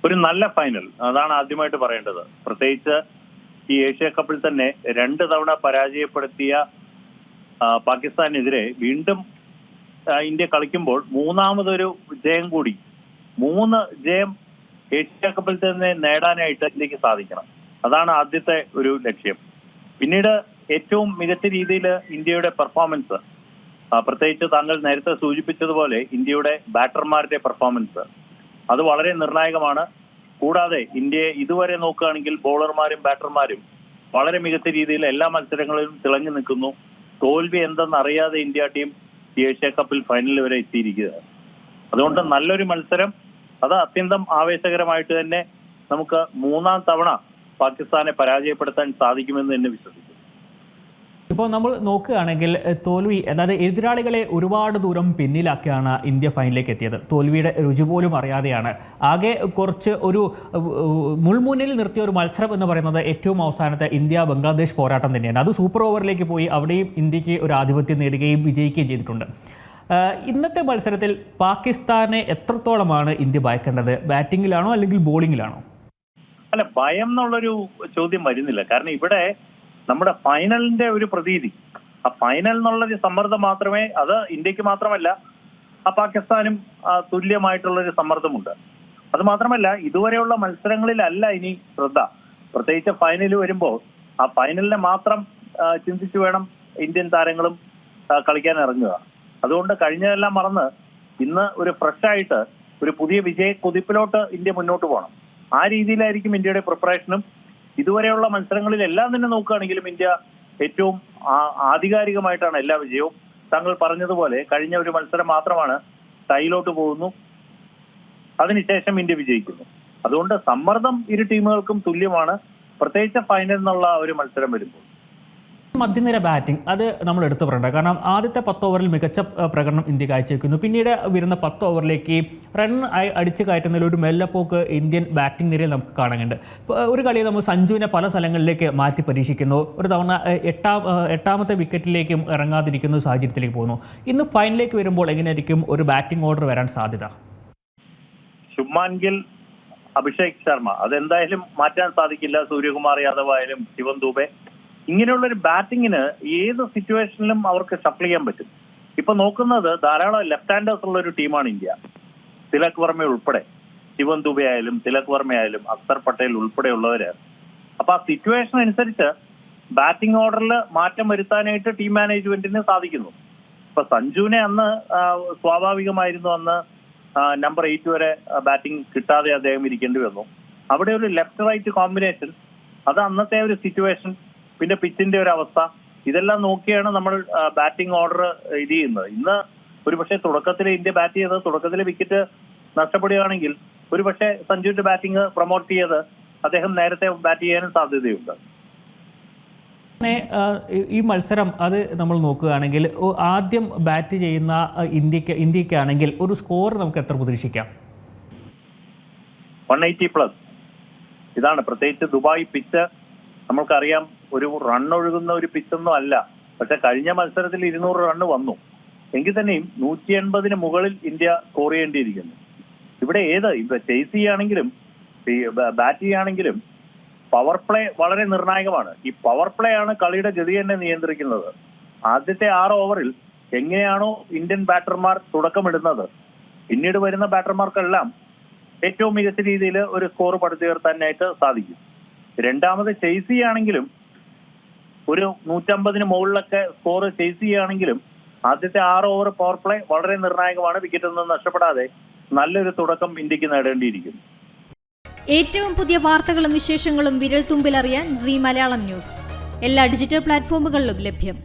ഒരു നല്ല ഫൈനൽ, അതാണ് ആദ്യമായിട്ട് പറയേണ്ടത്. പ്രത്യേകിച്ച് ഈ ഏഷ്യ കപ്പിൽ തന്നെ 2 തവണ പരാജയപ്പെടുത്തിയ പാകിസ്ഥാനെതിരെ വീണ്ടും ഇന്ത്യ കളിക്കുമ്പോൾ മൂന്നാമതൊരു ജയം കൂടി, 3 ജയം ഏഷ്യ കപ്പിൽ തന്നെ നേടാനായിട്ട് ഇന്ത്യക്ക് സാധിക്കണം. അതാണ് ആദ്യത്തെ ഒരു ലക്ഷ്യം. പിന്നീട് ഏറ്റവും മികച്ച രീതിയിൽ ഇന്ത്യയുടെ പെർഫോമൻസ്, പ്രത്യേകിച്ച് താങ്കൾ നേരത്തെ സൂചിപ്പിച്ചതുപോലെ ഇന്ത്യയുടെ ബാറ്റർമാരുടെ പെർഫോമൻസ് അത് വളരെ നിർണായകമാണ്. കൂടാതെ ഇന്ത്യയെ ഇതുവരെ നോക്കുകയാണെങ്കിൽ ബോളർമാരും ബാറ്റർമാരും വളരെ മികച്ച രീതിയിൽ എല്ലാ മത്സരങ്ങളിലും തിളങ്ങി നിൽക്കുന്നു. തോൽവി എന്തെന്നറിയാതെ ഇന്ത്യ ടീം ഈ ഏഷ്യ കപ്പിൽ ഫൈനൽ വരെ എത്തിയിരിക്കുകയാണ്. അതുകൊണ്ട് നല്ലൊരു മത്സരം, അത് അത്യന്തം ആവേശകരമായിട്ട് തന്നെ നമുക്ക് 3ാം തവണ പാകിസ്ഥാനെ പരാജയപ്പെടുത്താൻ സാധിക്കുമെന്ന് തന്നെ വിശ്വസിക്കുന്നു. ഇപ്പോൾ നമ്മൾ നോക്കുകയാണെങ്കിൽ തോൽവി, അതായത് എതിരാളികളെ ഒരുപാട് ദൂരം പിന്നിലാക്കിയാണ് ഇന്ത്യ ഫൈനലിലേക്ക് എത്തിയത്. തോൽവിയുടെ രുചി പോലും അറിയാതെയാണ്. ആകെ കുറച്ച് ഒരു മുൾമുന്നിൽ നിർത്തിയ ഒരു മത്സരം എന്ന് പറയുന്നത് ഏറ്റവും അവസാനത്തെ ഇന്ത്യ ബംഗ്ലാദേശ് പോരാട്ടം തന്നെയാണ്. അത് സൂപ്പർ ഓവറിലേക്ക് പോയി അവിടെയും ഇന്ത്യക്ക് ഒരു ആധിപത്യം നേടുകയും വിജയിക്കുകയും ചെയ്തിട്ടുണ്ട്. ഇന്നത്തെ മത്സരത്തിൽ പാകിസ്ഥാനെ എത്രത്തോളമാണ് ഇന്ത്യ ഭയക്കേണ്ടത്? ബാറ്റിങ്ങിലാണോ അല്ലെങ്കിൽ ബോളിങ്ങിലാണോ? അല്ല, ഭയം എന്നുള്ളൊരു ചോദ്യം വരുന്നില്ല. കാരണം ഇവിടെ നമ്മുടെ ഫൈനലിന്റെ ഒരു പ്രതീതി, ആ ഫൈനൽ എന്നുള്ളൊരു സമ്മർദ്ദം മാത്രമേ, അത് ഇന്ത്യക്ക് മാത്രമല്ല ആ പാകിസ്ഥാനും തുല്യമായിട്ടുള്ളൊരു സമ്മർദ്ദമുണ്ട്. അത് മാത്രമല്ല ഇതുവരെയുള്ള മത്സരങ്ങളിലല്ല ഇനി ശ്രദ്ധ. പ്രത്യേകിച്ച് ഫൈനൽ വരുമ്പോൾ ആ ഫൈനലിനെ മാത്രം ചിന്തിച്ചു വേണം ഇന്ത്യൻ താരങ്ങളും കളിക്കാൻ ഇറങ്ങുക. അതുകൊണ്ട് കഴിഞ്ഞതെല്ലാം മറന്ന് ഇന്ന് ഒരു ഫ്രഷായിട്ട് ഒരു പുതിയ വിജയ കുതിപ്പിലോട്ട് ഇന്ത്യ മുന്നോട്ട് പോകണം. ആ രീതിയിലായിരിക്കും ഇന്ത്യയുടെ പ്രിപ്പറേഷനും. ഇതുവരെയുള്ള മത്സരങ്ങളിലെല്ലാം തന്നെ നോക്കുകയാണെങ്കിലും ഇന്ത്യ ഏറ്റവും ആധികാരികമായിട്ടാണ് എല്ലാ വിജയവും. താങ്കൾ പറഞ്ഞതുപോലെ കഴിഞ്ഞ ഒരു മത്സരം മാത്രമാണ് ടൈയിലോട്ട് പോകുന്നു, അതിനുശേഷം ഇന്ത്യ വിജയിക്കുന്നു. അതുകൊണ്ട് സമ്മർദ്ദം ഇരു ടീമുകൾക്കും തുല്യമാണ്, പ്രത്യേകിച്ച് ഫൈനൽ എന്നുള്ള ഒരു മത്സരം വരുമ്പോൾ. മധ്യനിര ബാറ്റിംഗ് അത് നമ്മൾ എടുത്തു പറയേണ്ട, കാരണം ആദ്യത്തെ 10 ഓവറിൽ മികച്ച പ്രകടനം ഇന്ത്യ കാഴ്ചവെക്കുന്നു. പിന്നീട് വരുന്ന 10 ഓവറിലേക്ക് റൺ അടിച്ചു കയറ്റുന്നതിൽ ഒരു മെല്ലപ്പോക്ക് ഇന്ത്യൻ ബാറ്റിംഗ് നിരയിൽ നമുക്ക് കാണുന്നുണ്ട്. ഒരു കളിയിൽ നമ്മൾ സഞ്ജുവിനെ പല സ്ഥലങ്ങളിലേക്ക് മാറ്റി പരീക്ഷിക്കുന്നു. ഒരു തവണ എട്ടാമത്തെ വിക്കറ്റിലേക്കും ഇറങ്ങാതിരിക്കുന്ന സാഹചര്യത്തിലേക്ക് പോകുന്നു. ഇന്ന് ഫൈനലിലേക്ക് വരുമ്പോൾ എങ്ങനെയായിരിക്കും ഒരു ബാറ്റിംഗ് ഓർഡർ വരാൻ സാധ്യത? ശുഭ്മാൻ ഗിൽ, അഭിഷേക് ശർമ്മ, അതെന്തായാലും മാറ്റാൻ സാധിക്കില്ല. സൂര്യകുമാർ യാദവ് ആയാലും ശിവൻ ദുബെ, ഇങ്ങനെയുള്ളൊരു ബാറ്റിങ്ങിന് ഏത് സിറ്റുവേഷനിലും അവർക്ക് ഷഫിൾ ചെയ്യാൻ പറ്റും. ഇപ്പൊ നോക്കുന്നത് ധാരാളം ലെഫ്റ്റ് ഹാൻഡേഴ്സ് ഉള്ള ഒരു ടീമാണ് ഇന്ത്യ. തിലക് വർമ്മ ഉൾപ്പെടെ, ശിവൻ ദുബെ ആയാലും തിലക് വർമ്മ ആയാലും അക്സർ പട്ടേൽ ഉൾപ്പെടെയുള്ളവര്. അപ്പൊ ആ സിറ്റുവേഷൻ അനുസരിച്ച് ബാറ്റിംഗ് ഓർഡറിൽ മാറ്റം വരുത്താനായിട്ട് ടീം മാനേജ്മെന്റിന് സാധിക്കുന്നു. ഇപ്പൊ സഞ്ജുവിനെ അന്ന് സ്വാഭാവികമായിരുന്നു, അന്ന് നമ്പർ 8 വരെ ബാറ്റിംഗ് കിട്ടാതെ അദ്ദേഹം ഇരിക്കേണ്ടി വന്നു. അവിടെ ഒരു ലെഫ്റ്റ് റൈറ്റ് കോമ്പിനേഷൻ, അത് അന്നത്തെ ഒരു സിറ്റുവേഷൻ, പിന്നെ പിച്ചിന്റെ ഒരു അവസ്ഥ, ഇതെല്ലാം നോക്കിയാണ് നമ്മൾ ബാറ്റിംഗ് ഓർഡർ ഇത് ചെയ്യുന്നത്. ഇന്ന് ഒരുപക്ഷെ തുടക്കത്തിൽ ഇന്ത്യ ബാറ്റ് ചെയ്ത് തുടക്കത്തിലെ വിക്കറ്റ് നഷ്ടപ്പെടുകയാണെങ്കിൽ ഒരുപക്ഷെ സഞ്ജുവിന്റെ ബാറ്റിംഗ് പ്രൊമോട്ട് ചെയ്ത് അദ്ദേഹം നേരത്തെ ബാറ്റ് ചെയ്യാനും സാധ്യതയുണ്ട്. ഈ മത്സരം അത് നമ്മൾ നോക്കുകയാണെങ്കിൽ ആദ്യം ബാറ്റ് ചെയ്യുന്ന ഇന്ത്യക്കാണെങ്കിൽ ഒരു സ്കോർ നമുക്ക് എത്ര പ്രതീക്ഷിക്കാം? 180+. ഇതാണ് പ്രത്യേകിച്ച് ദുബായ് പിച്ച്. നമ്മൾക്കറിയാം, ഒരു റൺ ഒഴുകുന്ന ഒരു പിച്ചൊന്നും അല്ല. പക്ഷെ കഴിഞ്ഞ മത്സരത്തിൽ 200 റൺ വന്നു. എങ്കിൽ തന്നെയും 180-ന് മുകളിൽ ഇന്ത്യ സ്കോർ ചെയ്യേണ്ടിയിരിക്കുന്നു. ഇവിടെ ഇപ്പൊ ചേസ് ചെയ്യുകയാണെങ്കിലും ബാറ്റ് ചെയ്യുകയാണെങ്കിലും പവർ പ്ലേ വളരെ നിർണായകമാണ്. ഈ പവർ പ്ലേ ആണ് കളിയുടെ ഗതി തന്നെ നിയന്ത്രിക്കുന്നത്. ആദ്യത്തെ 6 ഓവറിൽ എങ്ങനെയാണോ ഇന്ത്യൻ ബാറ്റർമാർ തുടക്കമിടുന്നത്, പിന്നീട് വരുന്ന ബാറ്റർമാർക്കെല്ലാം ഏറ്റവും മികച്ച രീതിയിൽ ഒരു സ്കോർ പടുത്തുയർത്താനായിട്ട് സാധിക്കും. രണ്ടാമത് ചേസ് ചെയ്യുകയാണെങ്കിലും ഒരു 150-ന് മുകളിലൊക്കെ സ്കോർ ചേസ് ചെയ്യുകയാണെങ്കിലും ആദ്യത്തെ 6 ഓവർ പവർ പ്ലേ വളരെ നിർണായകമാണ്. വിക്കറ്റൊന്നും നഷ്ടപ്പെടാതെ നല്ലൊരു തുടക്കം ഇന്ത്യക്ക് നേടേണ്ടിയിരിക്കുന്നു. ഏറ്റവും പുതിയ വാർത്തകളും വിശേഷങ്ങളും വിരൽ തുമ്പിലറിയാൻ സീ മലയാളം ന്യൂസ് എല്ലാ ഡിജിറ്റൽ പ്ലാറ്റ്ഫോമുകളിലും ലഭ്യം.